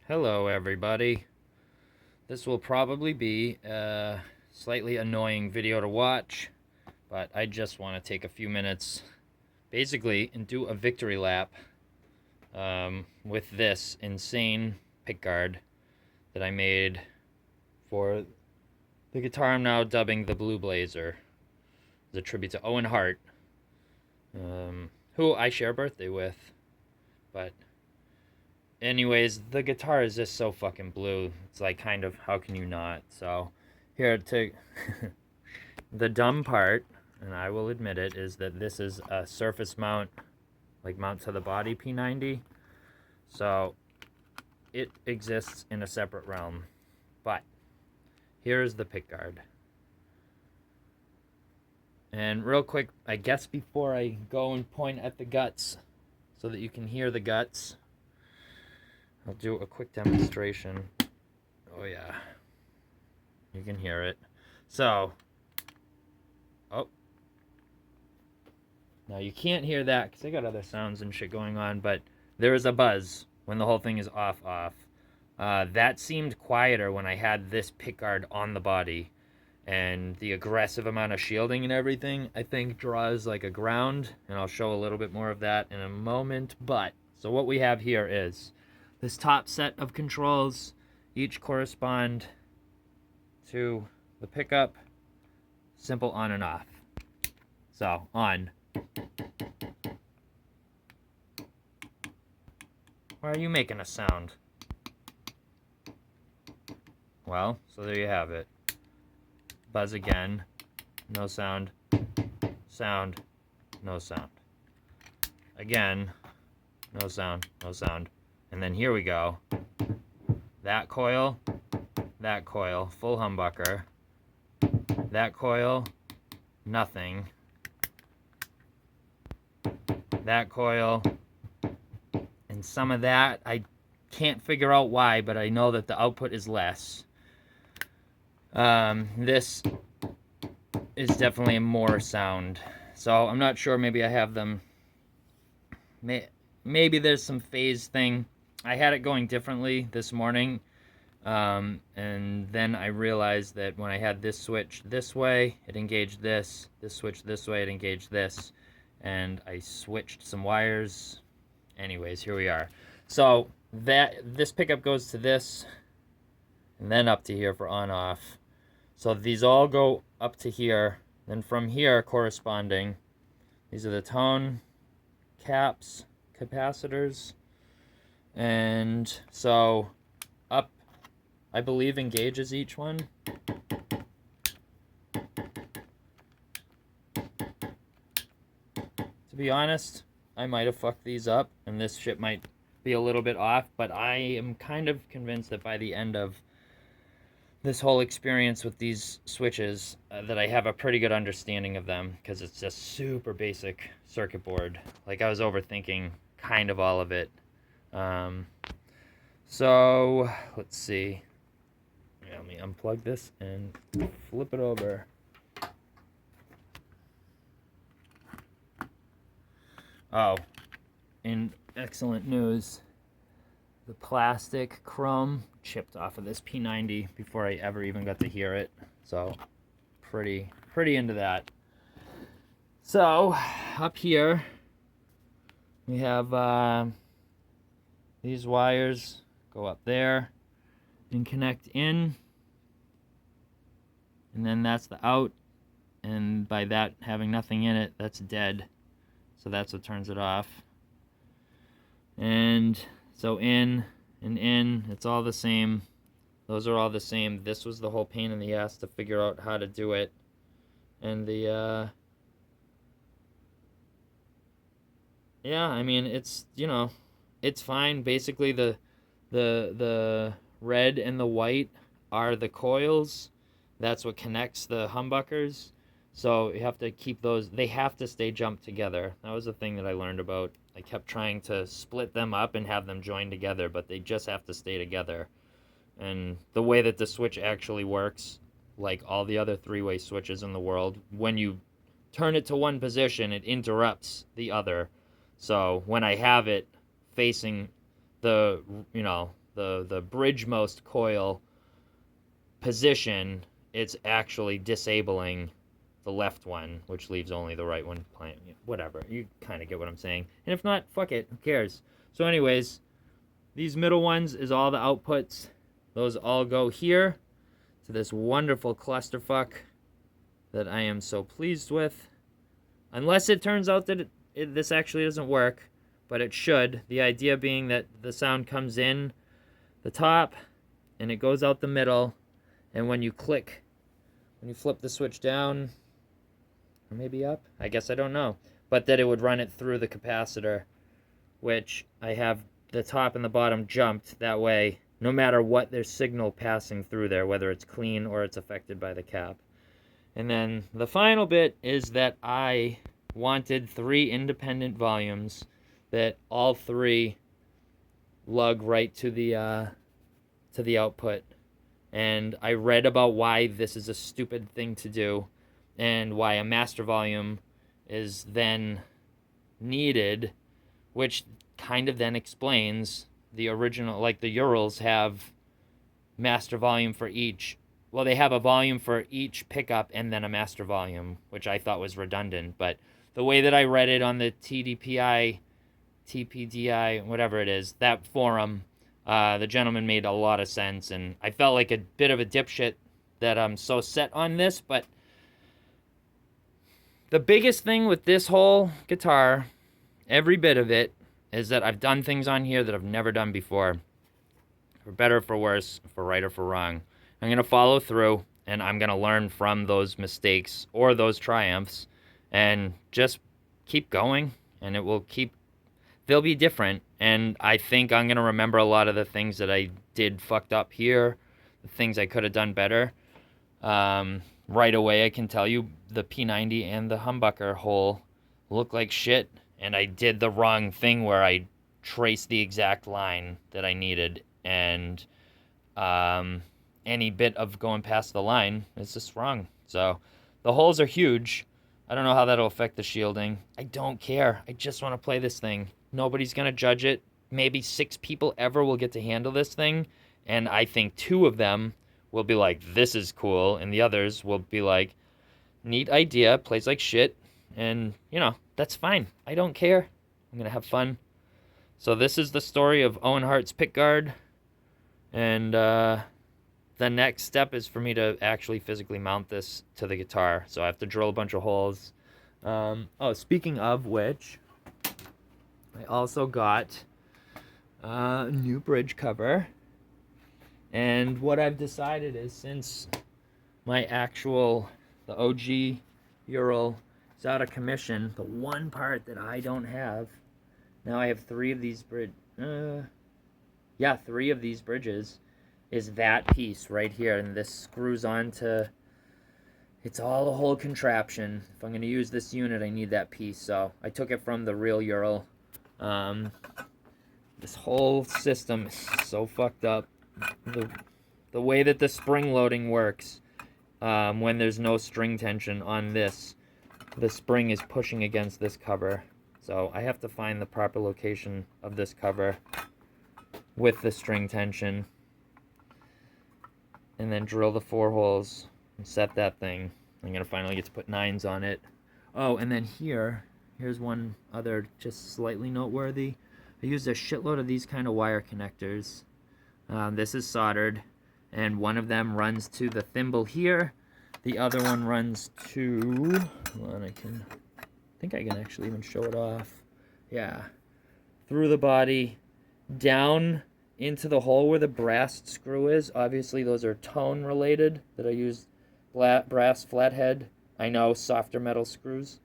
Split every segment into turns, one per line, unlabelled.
Hello, everybody. This will probably be a slightly annoying video to watch, but I just want to take a few minutes, basically, and do a victory lap with this insane pickguard that I made for the guitar I'm now dubbing the Blue Blazer, as a tribute to Owen Hart, who I share a birthday with, but anyways, the guitar is just so fucking blue. It's like, kind of, how can you not? So, here to the dumb part, and I will admit it, is that this is a surface mount, like mount to the body P90. So, it exists in a separate realm. But, here's the pickguard. And real quick, I guess before I go and point at the guts, so that you can hear the guts, I'll do a quick demonstration. Oh yeah, you can hear it. So, oh, now you can't hear that because I got other sounds and shit going on, but there is a buzz when the whole thing is off. That seemed quieter when I had this pickguard on the body, and the aggressive amount of shielding and everything, I think, draws like a ground, and I'll show a little bit more of that in a moment. But, so what we have here is this top set of controls, each correspond to the pickup, simple on and off. So, on. Why are you making a sound? Well, so there you have it. Buzz again, no sound, sound, no sound. Again, no sound, no sound. And then here we go. That coil, full humbucker. That coil, nothing. That coil, and some of that, I can't figure out why, but I know that the output is less. This is definitely more sound. So I'm not sure, maybe I have them, maybe there's some phase thing. I had it going differently this morning, and then I realized that when I had this switch this way, it engaged this switch this way, it engaged this, and I switched some wires. Anyways, here we are. So this pickup goes to this, and then up to here for on-off. So these all go up to here, then from here corresponding, these are the tone caps, capacitors, and so up, I believe, engages each one. To be honest, I might have fucked these up, and this shit might be a little bit off, but I am kind of convinced that by the end of this whole experience with these switches, that I have a pretty good understanding of them, because it's just super basic circuit board. Like, I was overthinking kind of all of it. So let's see. Yeah, let me unplug this and flip it over. Oh, in excellent news, the plastic chrome chipped off of this P90 before I ever even got to hear it. So pretty into that. So up here we have these wires go up there and connect in, and then that's the out, and by that having nothing in it, that's dead, so that's what turns it off. And so in and in, it's all the same. Those are all the same. This was the whole pain in the ass to figure out how to do it. And the yeah, I mean, it's, you know, it's fine. Basically the red and the white are the coils. That's what connects the humbuckers. So you have to keep those, they have to stay jumped together. That was the thing that I learned about. I kept trying to split them up and have them join together, but they just have to stay together. And the way that the switch actually works, like all the other three-way switches in the world, when you turn it to one position, it interrupts the other. So when I have it facing the, you know, the bridgemost coil position, it's actually disabling the left one, which leaves only the right one playing. Whatever, you kind of get what I'm saying. And if not, fuck it, who cares? So anyways, these middle ones is all the outputs. Those all go here to this wonderful clusterfuck that I am so pleased with. Unless it turns out that this actually doesn't work, but it should. The idea being that the sound comes in the top and it goes out the middle, and when you click, when you flip the switch down, or maybe up, I guess I don't know, but that it would run it through the capacitor, which I have the top and the bottom jumped. That way, no matter what, there's signal passing through there, whether it's clean or it's affected by the cap. And then the final bit is that I wanted 3 independent volumes that all 3 lug right to the output. And I read about why this is a stupid thing to do, and why a master volume is then needed, which kind of then explains the original, like the Urals have master volume for each. Well, they have a volume for each pickup and then a master volume, which I thought was redundant. But the way that I read it on the TPDI, whatever it is, that forum, the gentleman made a lot of sense. And I felt like a bit of a dipshit that I'm so set on this. But the biggest thing with this whole guitar, every bit of it, is that I've done things on here that I've never done before. For better or for worse, for right or for wrong. I'm going to follow through, and I'm going to learn from those mistakes or those triumphs, and just keep going, and it will keep, they'll be different, and I think I'm going to remember a lot of the things that I did fucked up here, the things I could have done better. Right away, I can tell you the P90 and the humbucker hole look like shit, and I did the wrong thing where I traced the exact line that I needed, and any bit of going past the line is just wrong. So the holes are huge. I don't know how that'll affect the shielding. I don't care. I just want to play this thing. Nobody's going to judge it. Maybe 6 people ever will get to handle this thing, and I think 2 of them will be like, this is cool, and the others will be like, neat idea, plays like shit, and, you know, that's fine. I don't care. I'm going to have fun. So this is the story of Owen Hart's pickguard, and the next step is for me to actually physically mount this to the guitar. So I have to drill a bunch of holes. Oh, speaking of which, I also got a new bridge cover. And what I've decided is, since my the OG Ural is out of commission, the one part that I don't have, now I have 3 of these 3 of these bridges, is that piece right here, and this screws on to, it's all a whole contraption. If I'm going to use this unit, I need that piece, so I took it from the real Ural. This whole system is so fucked up. The way that the spring loading works, when there's no string tension on this, the spring is pushing against this cover. So I have to find the proper location of this cover with the string tension, and then drill the 4 holes and set that thing. I'm going to finally get to put 9s on it. Oh, and then here's one other just slightly noteworthy. I used a shitload of these kind of wire connectors. This is soldered, and one of them runs to the thimble here. The other one runs to, hold on, I think I can actually even show it off. Yeah. Through the body, down into the hole where the brass screw is. Obviously, those are tone related, that I used brass flathead. I know, softer metal screws.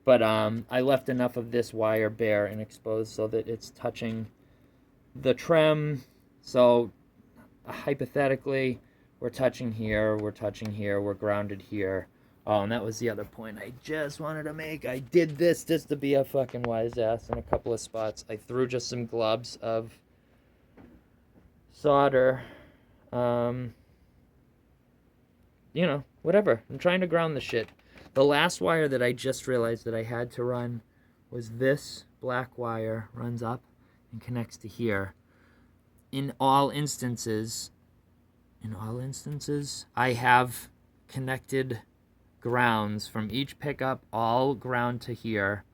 But I left enough of this wire bare and exposed so that it's touching the trem. So hypothetically, we're touching here, we're grounded here. Oh, and that was the other point I just wanted to make. I did this just to be a fucking wise ass in a couple of spots. I threw just some globs of solder. You know, whatever. I'm trying to ground the shit. The last wire that I just realized that I had to run was this black wire, runs up and connects to here. in all instances, I have connected grounds from each pickup, all ground to here.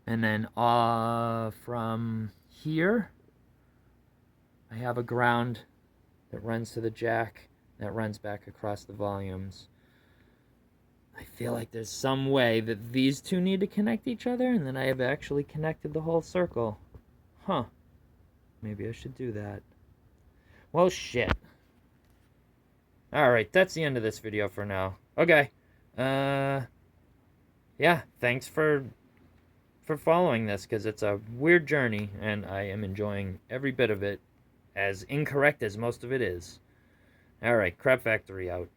And then from here, I have a ground that runs to the jack, that runs back across the volumes. I feel like there's some way that these two need to connect each other, and then I have actually connected the whole circle. Huh. Maybe I should do that. Well, shit. Alright, that's the end of this video for now. Okay. Yeah, thanks for following this, because it's a weird journey, and I am enjoying every bit of it, as incorrect as most of it is. Alright, Crap Factory out.